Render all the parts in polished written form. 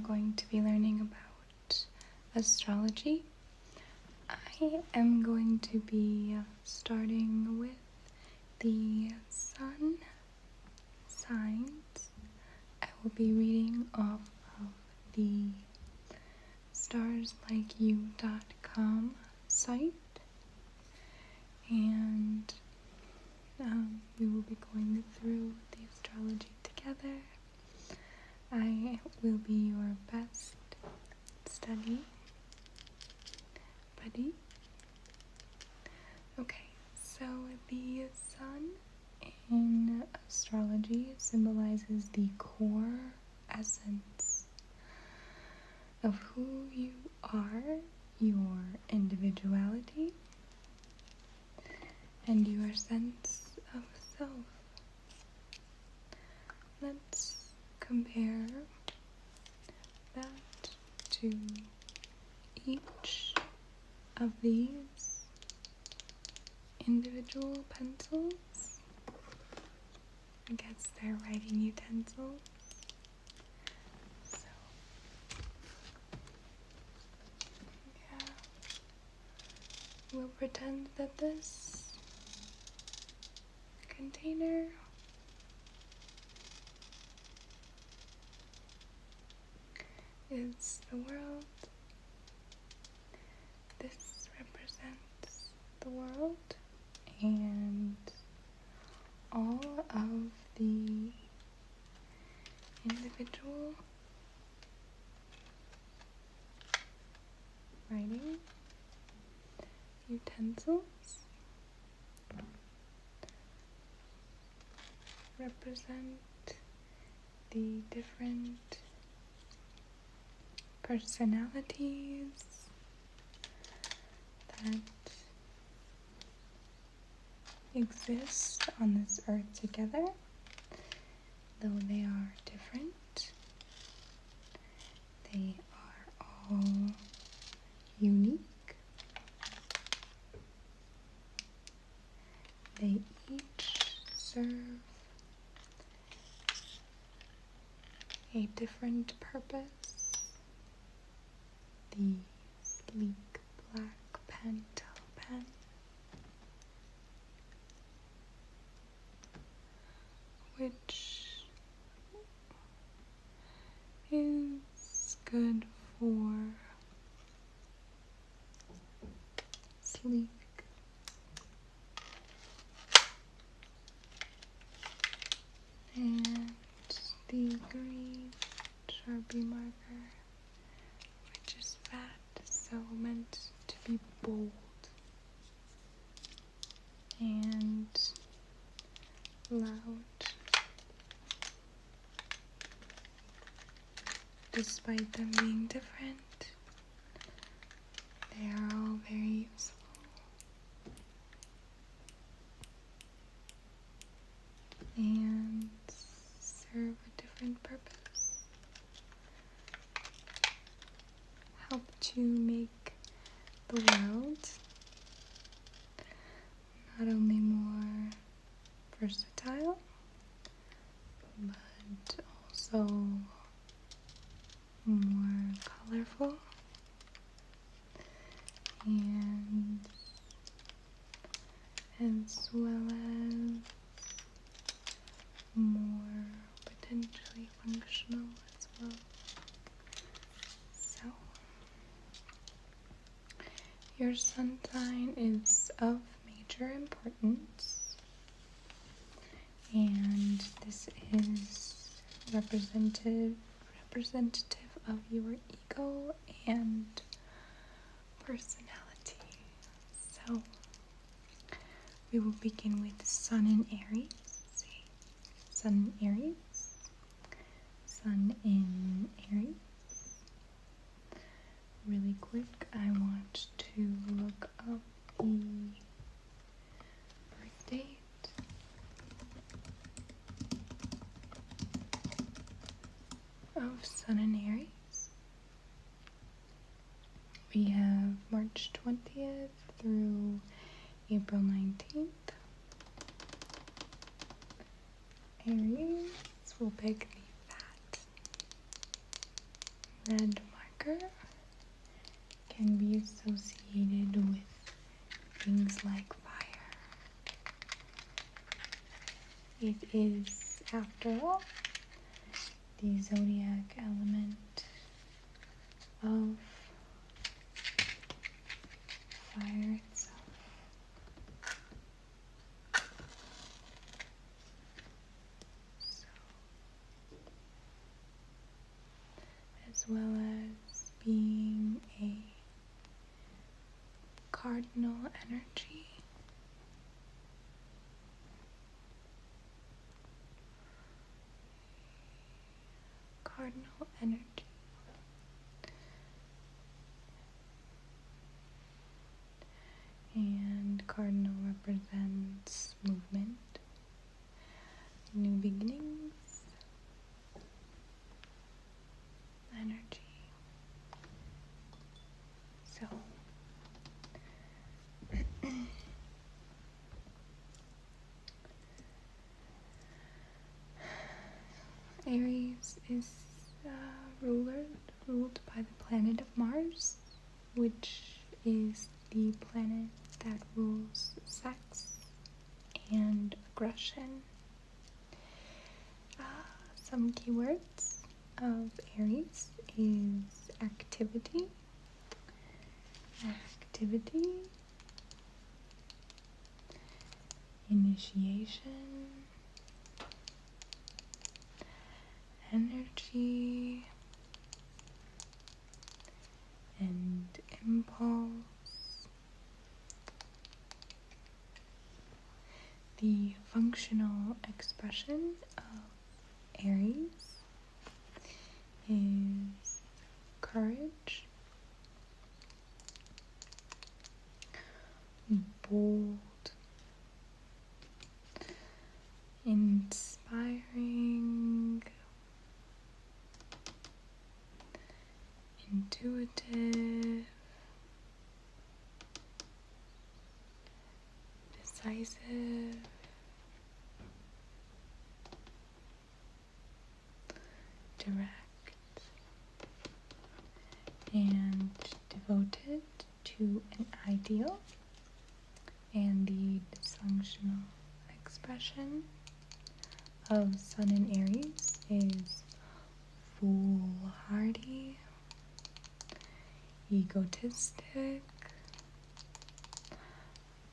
going to be learning about astrology. I am going to be starting with the sun signs. I will be reading off of the starslikeYou.com site, and we will be going through the astrology together. I will be your best study buddy. Okay, so the sun in astrology symbolizes the core essence of who you are, your individuality, and your sense of self. Let's compare that to each of these individual pencils. I guess they're writing utensils. So, yeah. We'll pretend that this container is the world. This represents the world and all of the individual writing utensils represent the different personalities that exist on this earth together. Though they are different, they are all unique. They each serve a different purpose. The sleek black pentel pen which is good for sleek and the green Sharpie marker, which is fat, so meant to be bold and loud. Despite them being different, they are all very useful and serve a different purpose. Help to make the world not only more versatile, but also more colorful and as well as more potentially functional as well. So, your sun sign is of major importance, and this is representative of your ego and personality. So, we will begin with Sun in Aries. Sun in Aries. Sun in Aries. Really quick, I want to look up the birth date. Of Sun in Aries. We have March 20th through April 19th. Aries will pick the fat red marker can be associated with things like fire. It is, after all, the zodiac element of fire itself. So, as well as being a cardinal energy, and cardinal represents movement, new beginnings, energy. So Aries is ruled by the planet of Mars, which is the planet that rules sex and aggression. Some keywords of Aries is activity, initiation, energy, and impulse. The functional expression of Aries is courage, bold, inspiring, intuitive, decisive, direct, and devoted to an ideal. And the dysfunctional expression of Sun in Aries is foolhardy, egotistic,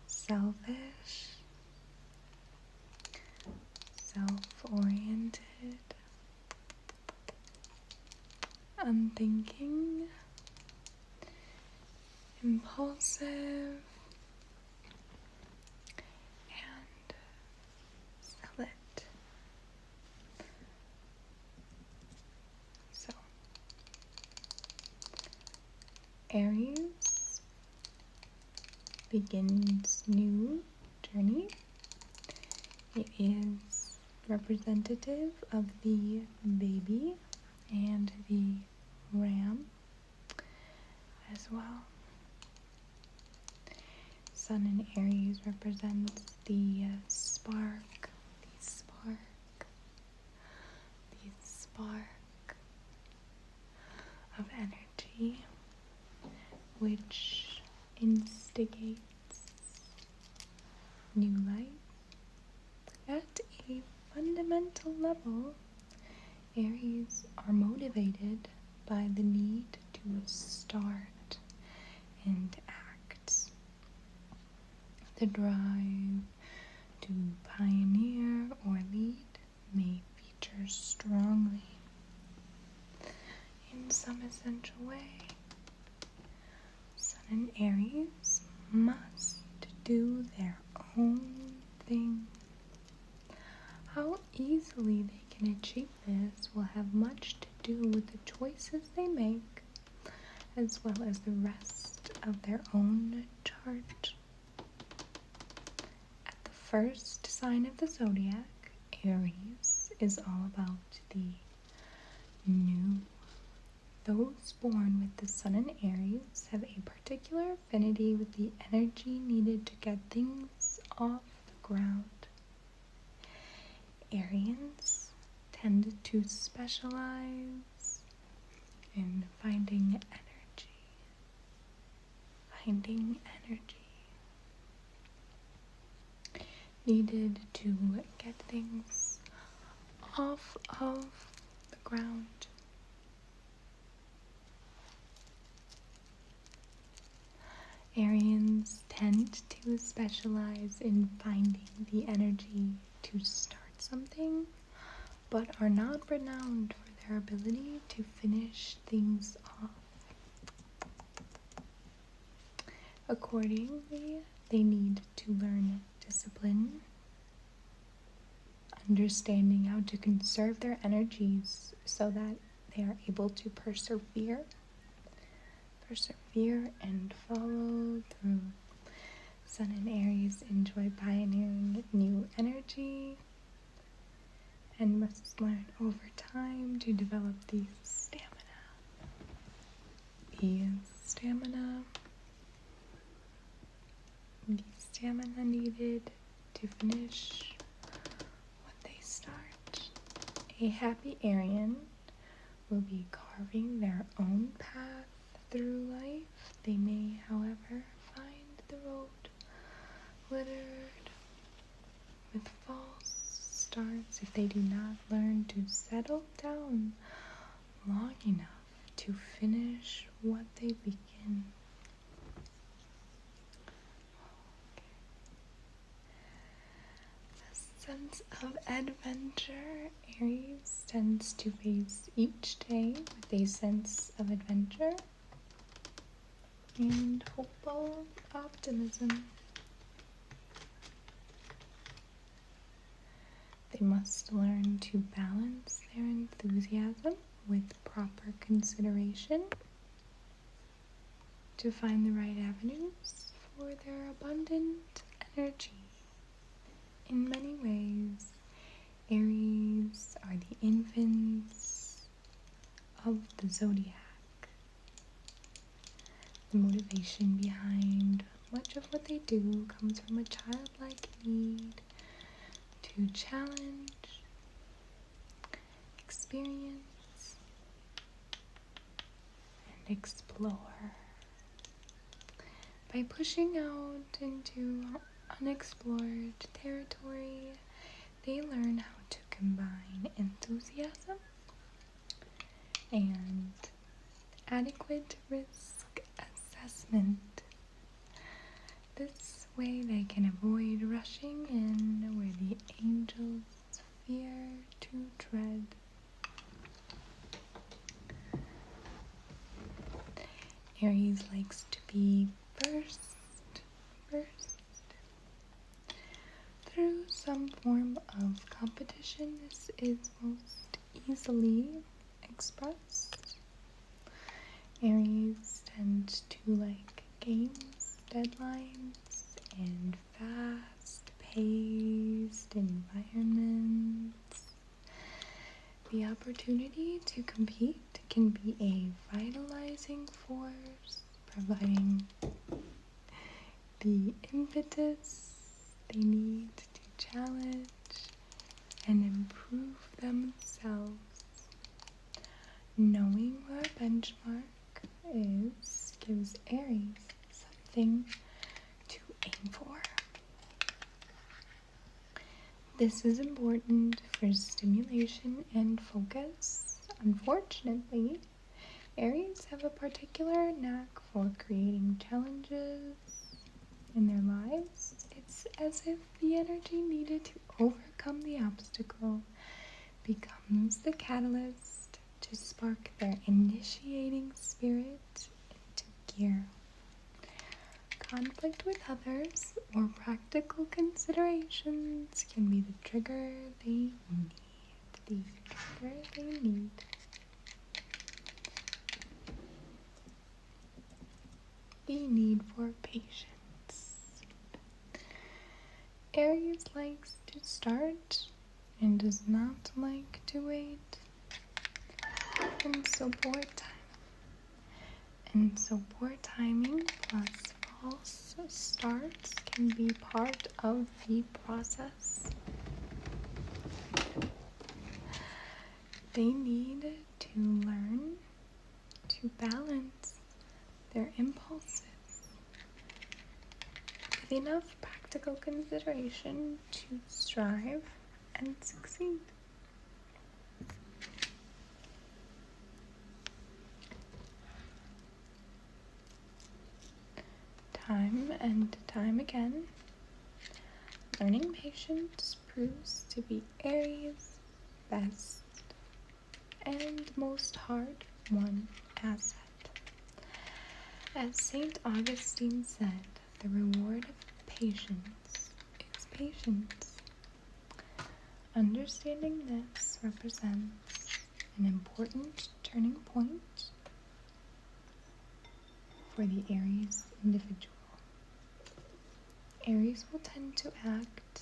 selfish, self-oriented, unthinking, impulsive, and zealot. So, Aries begins new journey. It is representative of the baby and the ram as well. Sun in Aries represents the spark of energy, which instigates new light. At a fundamental level, Aries are motivated by the need to start and act. The drive to pioneer or lead may feature strongly in some essential way. Sun in Aries must do their own thing. How easily they can achieve this will have much to do with the choices they make, as well as the rest of their own chart. At the first sign of the zodiac, Aries is all about the new. Those born with the Sun in Aries have a particular affinity with the energy needed to get things off the ground. Arians tend to specialize and finding energy needed to get things off of the ground. Arians tend to specialize in finding the energy to start something, but are not renowned for their ability to finish things off. Accordingly, they need to learn discipline, understanding how to conserve their energies so that they are able to persevere and follow through. Sun and Aries enjoy pioneering new energy and must learn over time to develop the stamina needed to finish what they start. A happy Arian will be carving their own path through life. They may, however, find the road littered with false starts if they do not learn to settle down long enough to finish what they begin. Sense of adventure. Aries tends to face each day with a sense of adventure and hopeful optimism. They must learn to balance their enthusiasm with proper consideration to find the right avenues for their abundant energy. In many ways, Aries are the infants of the zodiac. The motivation behind much of what they do comes from a childlike need to challenge, experience, and explore. By pushing out into unexplored territory, they learn how to combine enthusiasm and adequate risk assessment. This way they can avoid rushing in where the angels fear to tread. Aries likes to be first through some form of competition. This is most easily expressed. Aries tend to like games, deadlines, and fast-paced environments. The opportunity to compete can be a vitalizing force, providing the impetus they need to challenge and improve themselves. Knowing where a benchmark is gives Aries something to aim for. This is important for stimulation and focus. Unfortunately, Aries have a particular knack for creating challenges in their lives. It's as if the energy needed to overcome the obstacle becomes the catalyst to spark their initiating spirit into gear. Conflict with others or practical considerations can be the trigger they need. The need for patience. Aries likes to start and does not like to wait. And so poor timing plus false starts can be part of the process. They need to learn to balance their impulses with enough practical consideration to strive and succeed. Time and time again, learning patience proves to be Aries' best and most hard-won asset. As St. Augustine said, the reward of patience is patience. Understanding this represents an important turning point for the Aries individual. Aries will tend to act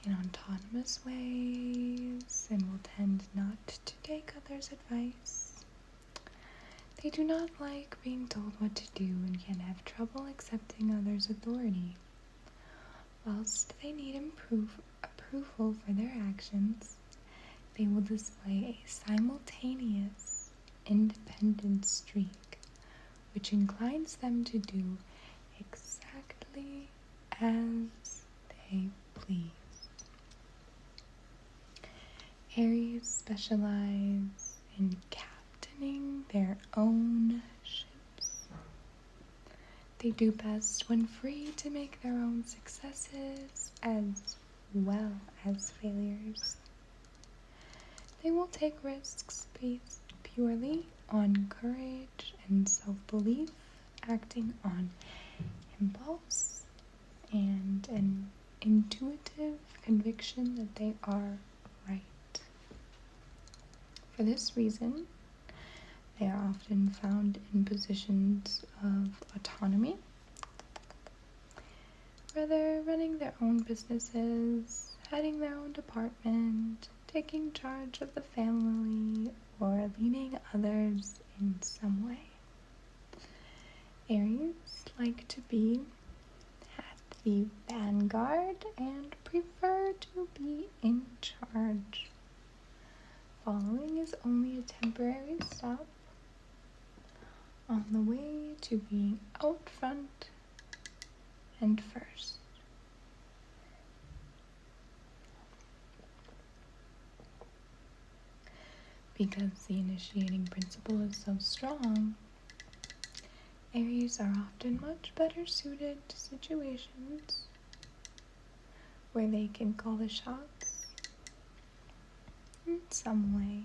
in autonomous ways and will tend not to take others' advice. They do not like being told what to do and can have trouble accepting others' authority. Whilst they need approval for their actions, they will display a simultaneous independent streak, which inclines them to do exactly as they please. Aries specialize in captaining their own ships. They do best when free to make their own successes as well as failures. They will take risks based purely on courage and self-belief, acting on impulse and an intuitive conviction that they are right. For this reason, they are often found in positions of autonomy, whether running their own businesses, heading their own department, taking charge of the family, or leading others in some way. Aries like to be at the vanguard and prefer to be in charge. Following is only a temporary stop on the way to being out front and first. Because the initiating principle is so strong, Aries are often much better suited to situations where they can call the shots in some way.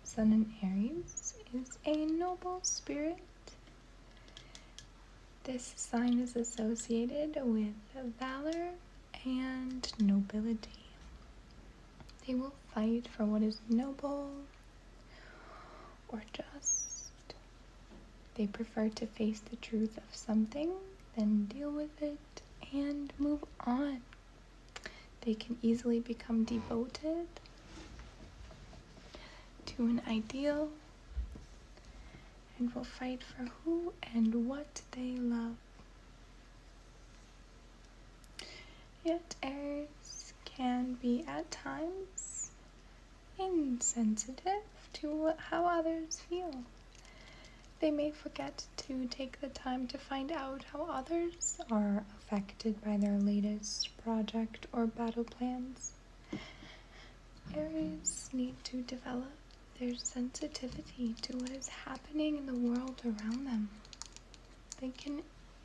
Sun in Aries is a noble spirit. This sign is associated with valor and nobility. They will fight for what is noble or just. They prefer to face the truth of something, then deal with it and move on. They can easily become devoted to an ideal and will fight for who and what they love. Yet Aries can be at times insensitive to how others feel. They may forget to take the time to find out how others are affected by their latest project or battle plans. Aries need to develop their sensitivity to what is happening in the world around them. They can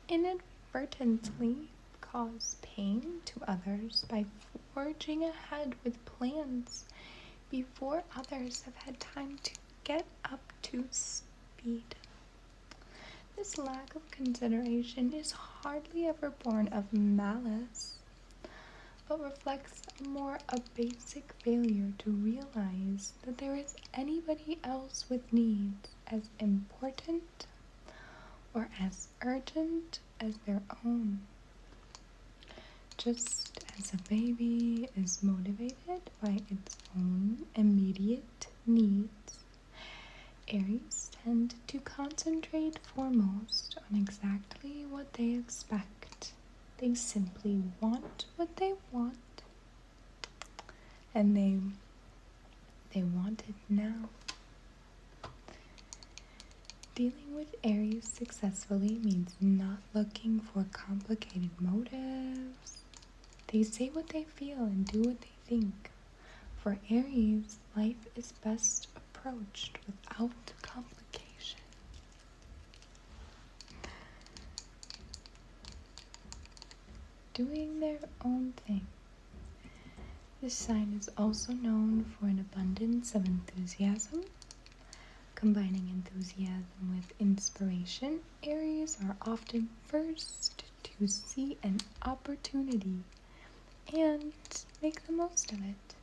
inadvertently cause pain to others by forging ahead with plans before others have had time to get up to speed. This lack of consideration is hardly ever born of malice, but reflects more a basic failure to realize that there is anybody else with needs as important or as urgent as their own. Just as a baby is motivated by its own immediate needs, Aries tend to concentrate foremost on exactly what they expect. They simply want what they want, and they want it now. Dealing with Aries successfully means not looking for complicated motives. They say what they feel and do what they think. For Aries, life is best approached without complication. Doing their own thing. This sign is also known for an abundance of enthusiasm. Combining enthusiasm with inspiration, Aries are often first to see an opportunity and make the most of it.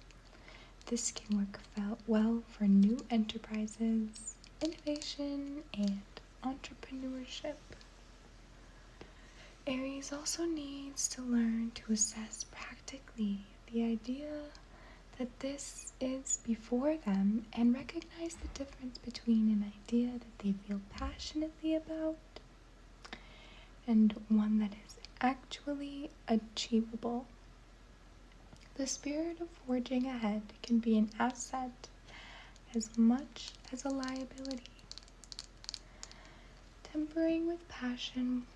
This can work well for new enterprises, innovation, and entrepreneurship. Aries also needs to learn to assess practically the idea that this is before them and recognize the difference between an idea that they feel passionately about and one that is actually achievable. The spirit of forging ahead can be an asset as much as a liability. Tempering passion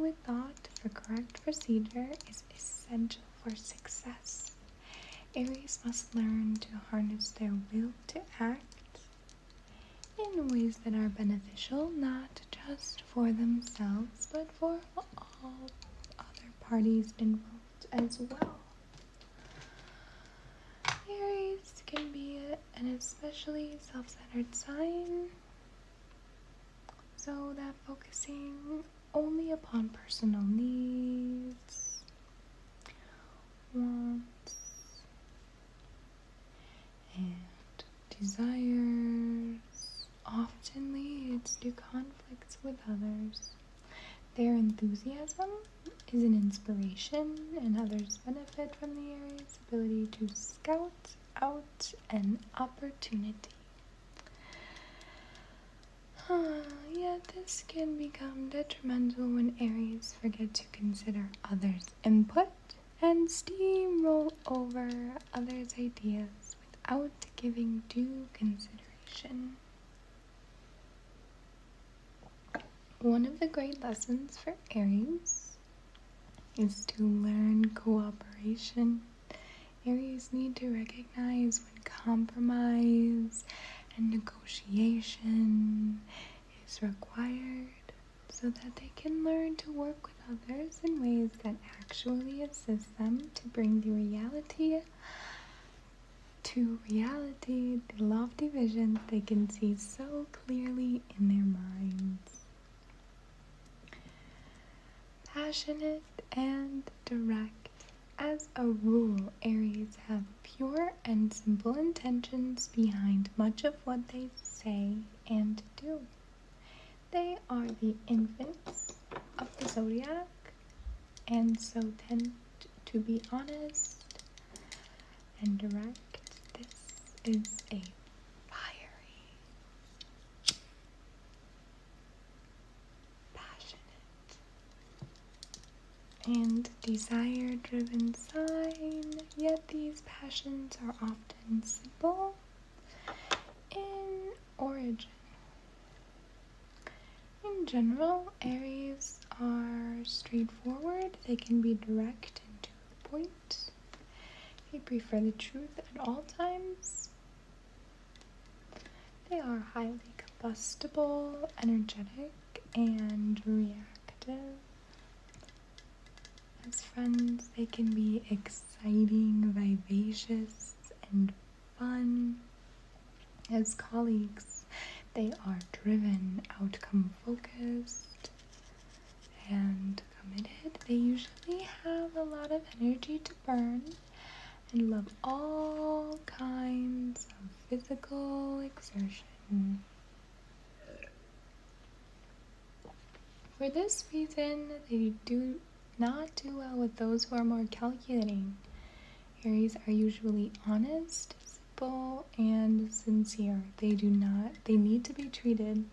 with thought for correct procedure is essential for success. Aries must learn to harness their will to act in ways that are beneficial, not just for themselves, but for all other parties involved as well. Aries can be an especially self-centered sign, so that focusing only upon personal needs, wants, and desires often leads to conflicts with others. Their enthusiasm is an inspiration, and others benefit from the Aries' ability to scout out an opportunity. Yet this can become detrimental when Aries forget to consider others' input and steamroll over others' ideas without giving due consideration. One of the great lessons for Aries is to learn cooperation. Aries need to recognize when compromise and negotiation is required so that they can learn to work with others in ways that actually assist them to bring the lofty visions they can see so clearly in their minds. Passionate and direct. As a rule, Aries have pure and simple intentions behind much of what they say and do. They are the infants of the zodiac and so tend to be honest and direct. This is a fiery, passionate, and desire-driven sign, yet these passions are often simple in origin. In general, Aries are straightforward. They can be direct and to the point. They prefer the truth at all times. They are highly combustible, energetic, and reactive. As friends, they can be exciting, vivacious, and fun. As colleagues, they are driven, outcome-focused, and committed. They usually have a lot of energy to burn and love all kinds of physical exertion. For this reason, they do not do well with those who are more calculating. Aries are usually honest, simple, and sincere. They need to be treated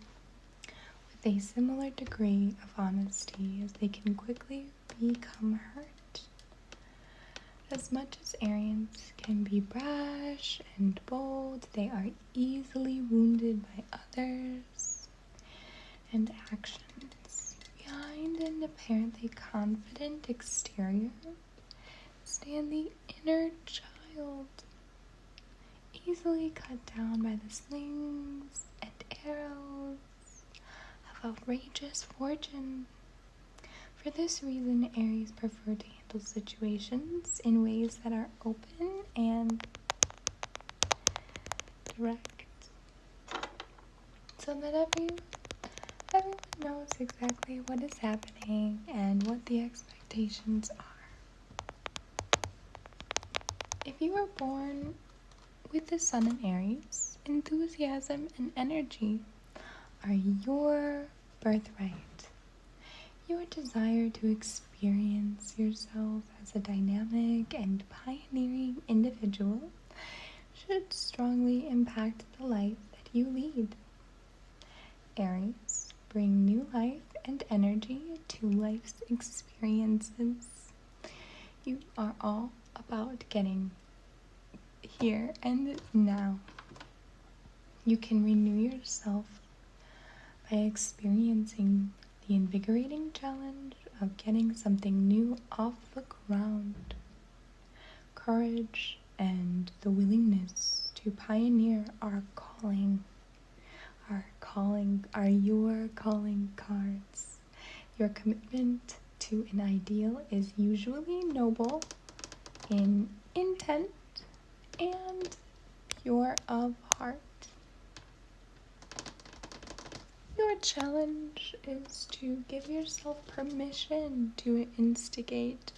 with a similar degree of honesty as they can quickly become hurt. As much as Arians can be brash and bold, they are easily wounded by others and actions. Behind an apparently confident exterior stand the inner child, easily cut down by the slings and arrows of outrageous fortune. For this reason, Aries prefer to handle situations in ways that are open and direct, so that everyone knows exactly what is happening and what the expectations are. If you were born with the sun in Aries, enthusiasm and energy are your birthright. Your desire to experience yourself as a dynamic and pioneering individual should strongly impact the life that you lead. Aries bring new life and energy to life's experiences. You are all about getting here and now. You can renew yourself by experiencing the invigorating challenge of getting something new off the ground. Courage and the willingness to pioneer are your calling cards. Your commitment to an ideal is usually noble in intent and pure of heart. Your challenge is to give yourself permission to instigate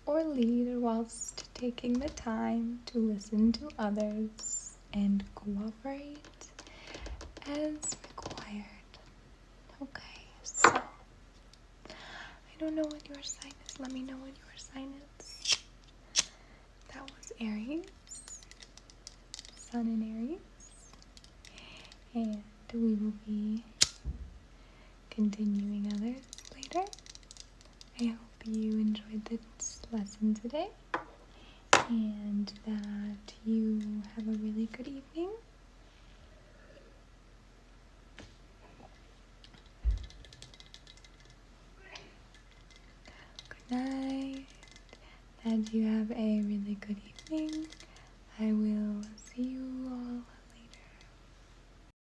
or lead whilst taking the time to listen to others and cooperate as required. Okay, so I don't know what your sign is. Let me know what your sign is. That was Aries, Sun in Aries, and we will be continuing others later. I hope you enjoyed this lesson today and that you have a really good evening. Good night. That you have a really good evening.